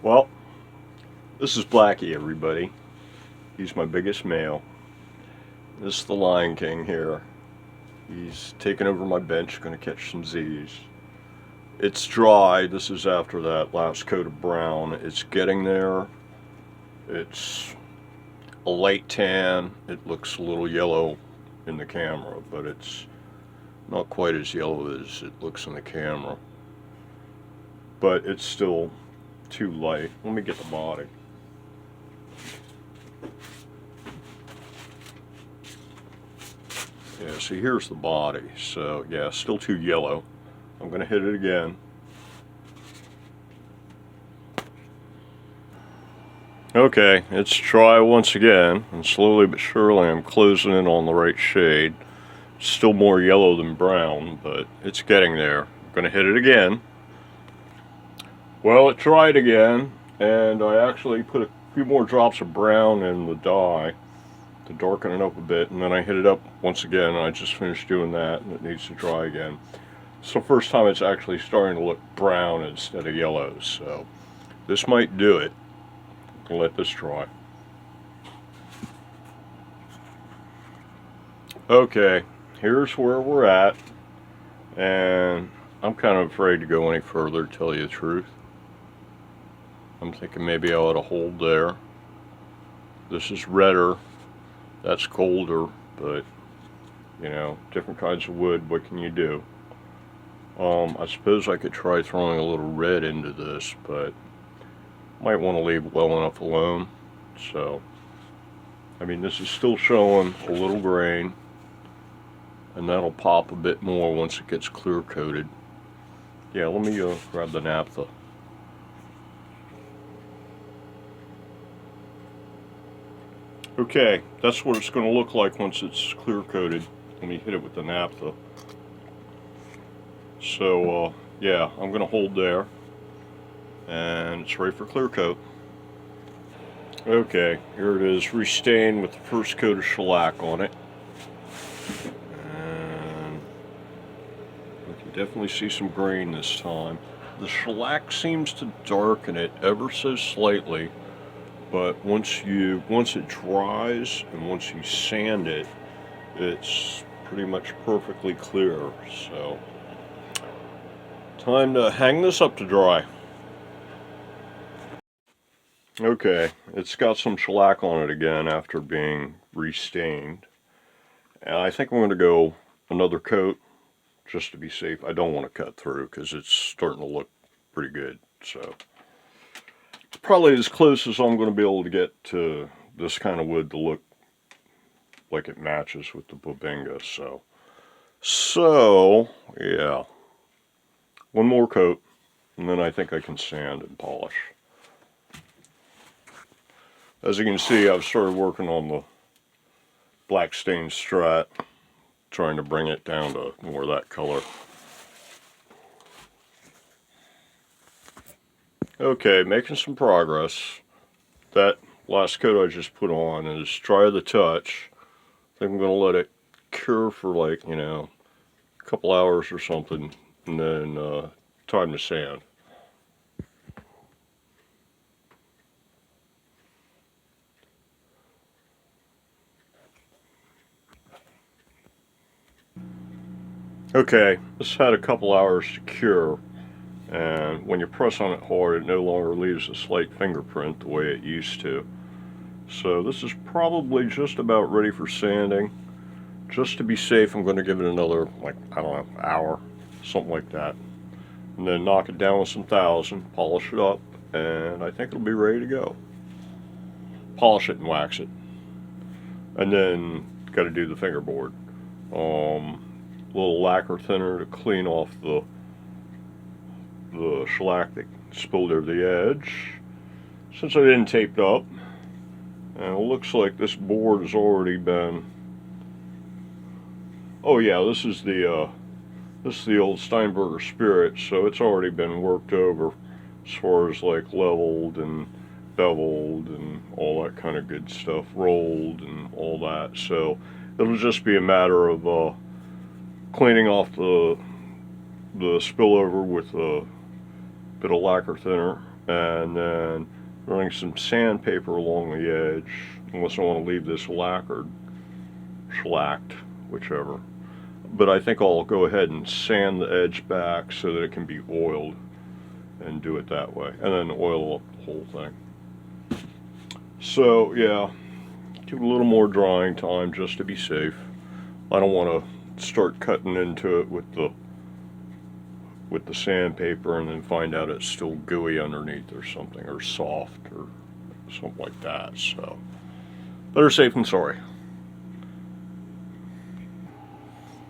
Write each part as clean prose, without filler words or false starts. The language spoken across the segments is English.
Well, this is Blackie, everybody. He's my biggest male. This is the Lion King here. He's taking over my bench, going to catch some Z's. It's dry. This is after that last coat of brown. It's getting there. It's a light tan. It looks a little yellow in the camera, but it's not quite as yellow as it looks in the camera. But it's still too light. Let me get the body. Yeah, see, here's the body. So, yeah, still too yellow. I'm going to hit it again. Okay, it's dry once again, and slowly but surely I'm closing in on the right shade. Still more yellow than brown, but it's getting there. I'm going to hit it again. Well, it dried again, and I actually put a few more drops of brown in the dye to darken it up a bit, and then I hit it up once again, and I just finished doing that, and it needs to dry again. So first time it's actually starting to look brown instead of yellow, so this might do it. I'll let this dry. Okay, here's where we're at, and I'm kind of afraid to go any further, to tell you the truth. I'm thinking maybe I ought to hold there. This is redder, that's colder, but you know, different kinds of wood, what can you do? I suppose I could try throwing a little red into this, but might want to leave well enough alone. So, I mean, this is still showing a little grain, and that'll pop a bit more once it gets clear coated. Yeah, let me grab the naphtha. Okay, that's what it's going to look like once it's clear coated. Let me hit it with the naphtha. So, yeah, I'm going to hold there, and it's ready for clear coat. Okay, here it is, restained with the first coat of shellac on it. And I can definitely see some grain this time. The shellac seems to darken it ever so slightly, but once it dries and once you sand it, it's pretty much perfectly clear. So, time to hang this up to dry. Okay, it's got some shellac on it again after being restained. And I think I'm going to go another coat just to be safe. I don't want to cut through because it's starting to look pretty good. So, it's probably as close as I'm going to be able to get to this kind of wood to look like it matches with the Bubinga. So yeah, one more coat, and then I think I can sand and polish. As you can see, I've started working on the black stain strat, trying to bring it down to more of that color. Okay, making some progress. That last coat I just put on is dry to the touch. I think I'm going to let it cure for like, you know, a couple hours or something, and then time to sand. Okay, this had a couple hours to cure, and when you press on it hard, it no longer leaves a slight fingerprint the way it used to. So this is probably just about ready for sanding. Just to be safe, I'm going to give it another, like, I don't know, hour, something like that. And then knock it down with some 1000, polish it up, and I think it'll be ready to go. Polish it and wax it. And then got to do the fingerboard. Little lacquer thinner to clean off the shellac that spilled over the edge. Since I didn't tape it up, and it looks like this board has already been. Oh yeah, this is the old Steinberger Spirit, so it's already been worked over as far as like leveled and beveled and all that kind of good stuff, rolled and all that. So it'll just be a matter of cleaning off the spillover with a bit of lacquer thinner, and then running some sandpaper along the edge, unless I want to leave this lacquered, shellacked, whichever. But I think I'll go ahead and sand the edge back so that it can be oiled and do it that way, and then oil up the whole thing. So yeah, give a little more drying time just to be safe. I don't want to start cutting into it with the sandpaper and then find out it's still gooey underneath or something, or soft or something like that. So better safe than sorry.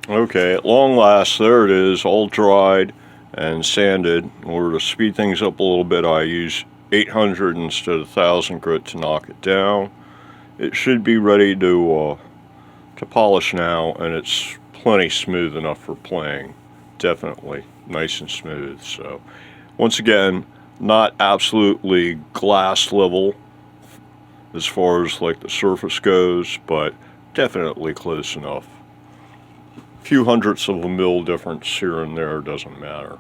Okay, at long last, there it is, all dried and sanded. In order to speed things up a little bit, I use 800 instead of 1000 grit to knock it down. It should be ready to polish now, and it's plenty smooth enough for playing. Definitely nice and smooth. So once again, not absolutely glass level as far as like the surface goes, but definitely close enough. A few hundredths of a mil difference here and there doesn't matter.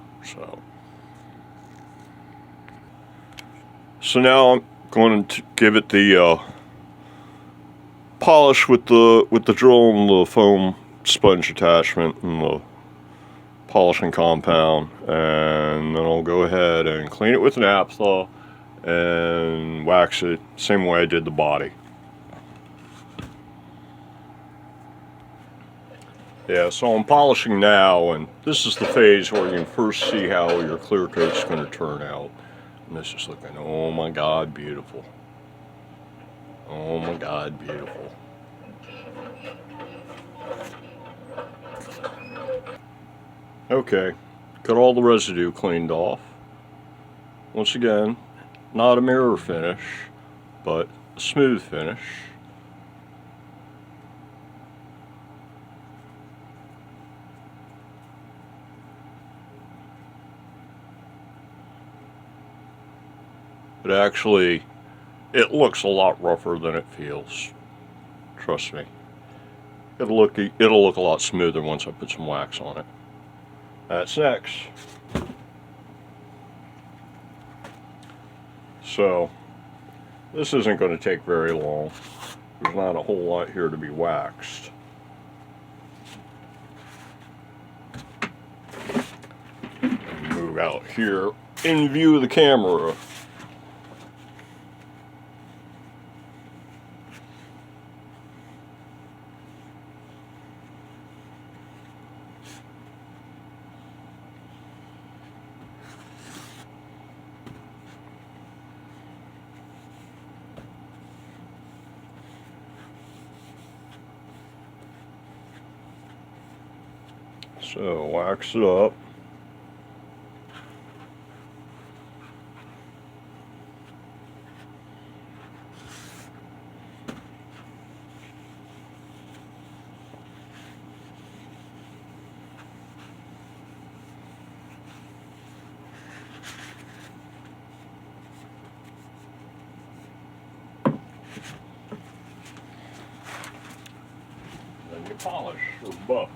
So now I'm going to give it the polish with the drill and the foam sponge attachment and the polishing compound, and then I'll go ahead and clean it with an naphtha and wax it same way I did the body. Yeah, so I'm polishing now, and this is the phase where you can first see how your clear coat's going to turn out. And this is looking, oh my God, beautiful. Oh my God, beautiful. Okay, got all the residue cleaned off. Once again, not a mirror finish, but a smooth finish. But actually, it looks a lot rougher than it feels. Trust me. It'll look a lot smoother once I put some wax on it. That's next. So, this isn't going to take very long. There's not a whole lot here to be waxed. Move out here in view of the camera. So, wax it up. Then you polish or buff.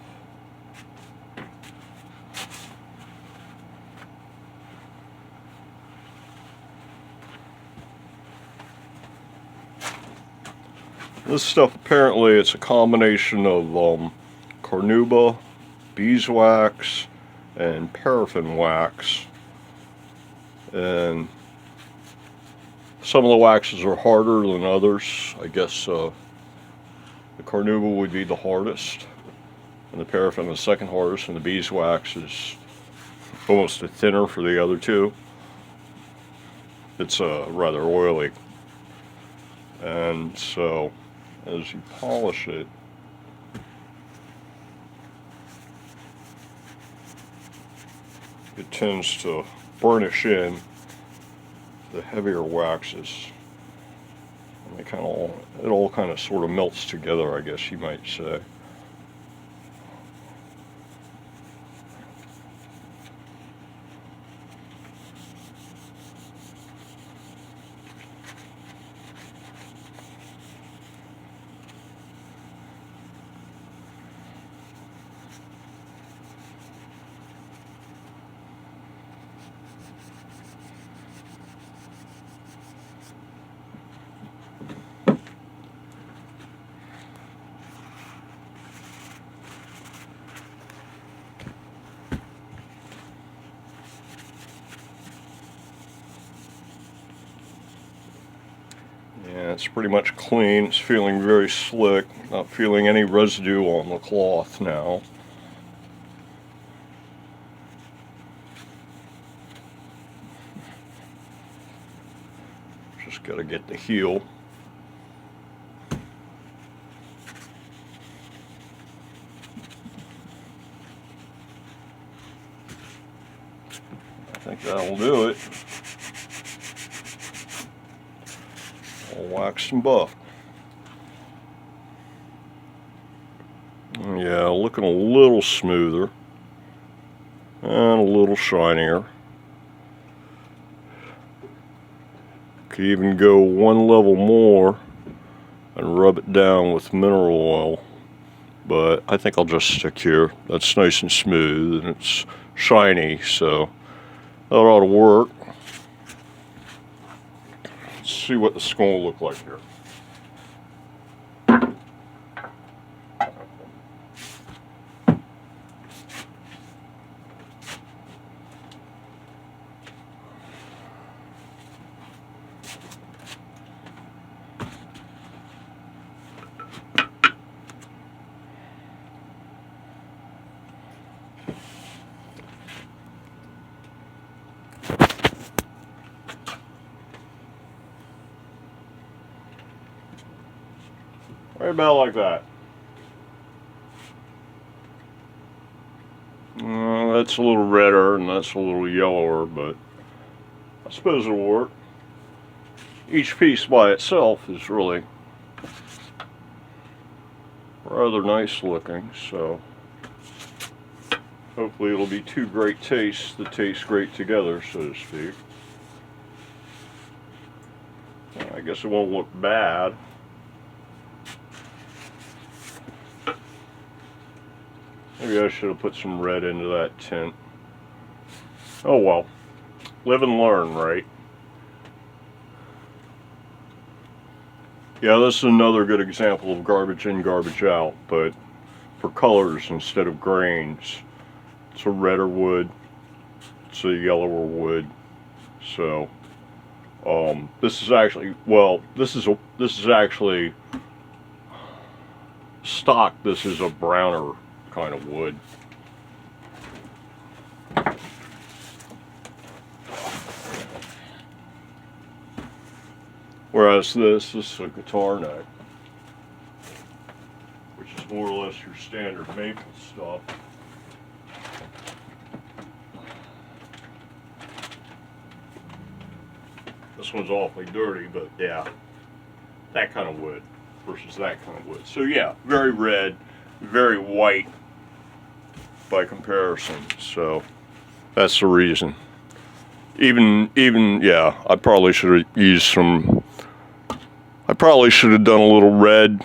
This stuff, apparently it's a combination of carnauba, beeswax, and paraffin wax. And some of the waxes are harder than others. I guess the carnauba would be the hardest, and the paraffin the second hardest, and the beeswax is almost a thinner for the other two. It's rather oily. And so, as you polish it, it tends to burnish in the heavier waxes. And it all kind of sort of melts together, I guess you might say. Yeah, it's pretty much clean. It's feeling very slick. Not feeling any residue on the cloth now. Just got to get the heel. I think that'll do it. All waxed and buffed. Yeah, looking a little smoother and a little shinier. Could even go one level more and rub it down with mineral oil, but I think I'll just stick here. That's nice and smooth and it's shiny, so that ought to work. Let's see what this is going to look like here. Right about like that. That's a little redder and that's a little yellower, but I suppose it'll work. Each piece by itself is really rather nice looking, so hopefully it'll be two great tastes that taste great together, so to speak. I guess it won't look bad. Maybe I should have put some red into that tint. Oh well, live and learn, right? Yeah, this is another good example of garbage in, garbage out, but for colors instead of grains. It's a redder wood, it's a yellower wood. So, this is actually, well, this is actually stock. This is a browner kind of wood. Whereas this is a guitar neck, which is more or less your standard maple stuff. This one's awfully dirty, but yeah, that kind of wood versus that kind of wood. So yeah, very red, very white by comparison. So that's the reason. Even yeah, I probably should have used some. I probably should have done a little red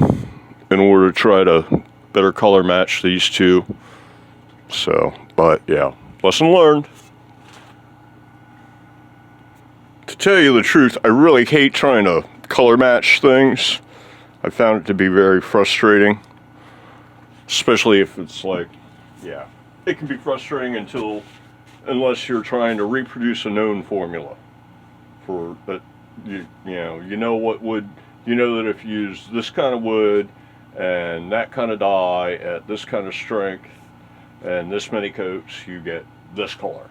in order to try to better color match these two. So, but yeah, lesson learned. To tell you the truth, I really hate trying to color match things. I found it to be very frustrating, especially if it's like, yeah, it can be frustrating unless you're trying to reproduce a known formula for that. You know what wood. You know that if you use this kind of wood and that kind of dye at this kind of strength and this many coats, you get this color.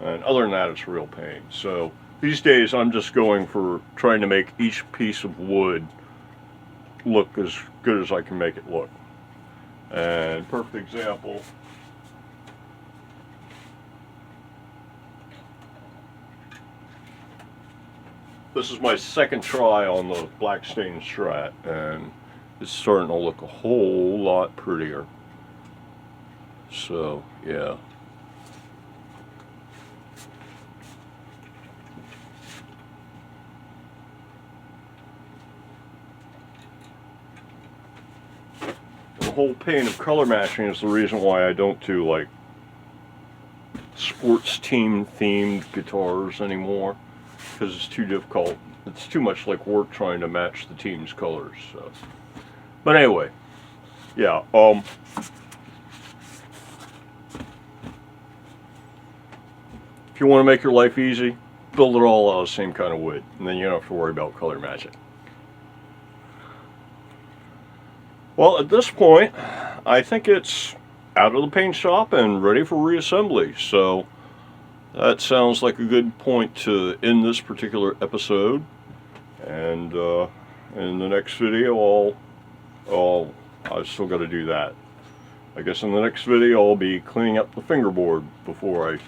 And other than that, it's a real pain. So these days, I'm just going for trying to make each piece of wood look as good as I can make it look. And perfect example. This is my second try on the black stain Strat, and it's starting to look a whole lot prettier. So, yeah. The whole pain of color matching is the reason why I don't do like sports team themed guitars anymore. Because it's too difficult. It's too much like work trying to match the team's colors. So. But anyway, yeah. If you want to make your life easy, build it all out of the same kind of wood, and then you don't have to worry about color matching. Well, at this point, I think it's out of the paint shop and ready for reassembly. So that sounds like a good point to end this particular episode. And in the next video, I've still got to do that. I guess in the next video, I'll be cleaning up the fingerboard before I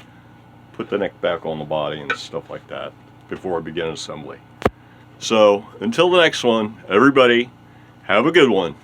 put the neck back on the body and stuff like that, before I begin assembly. So until the next one, everybody, have a good one.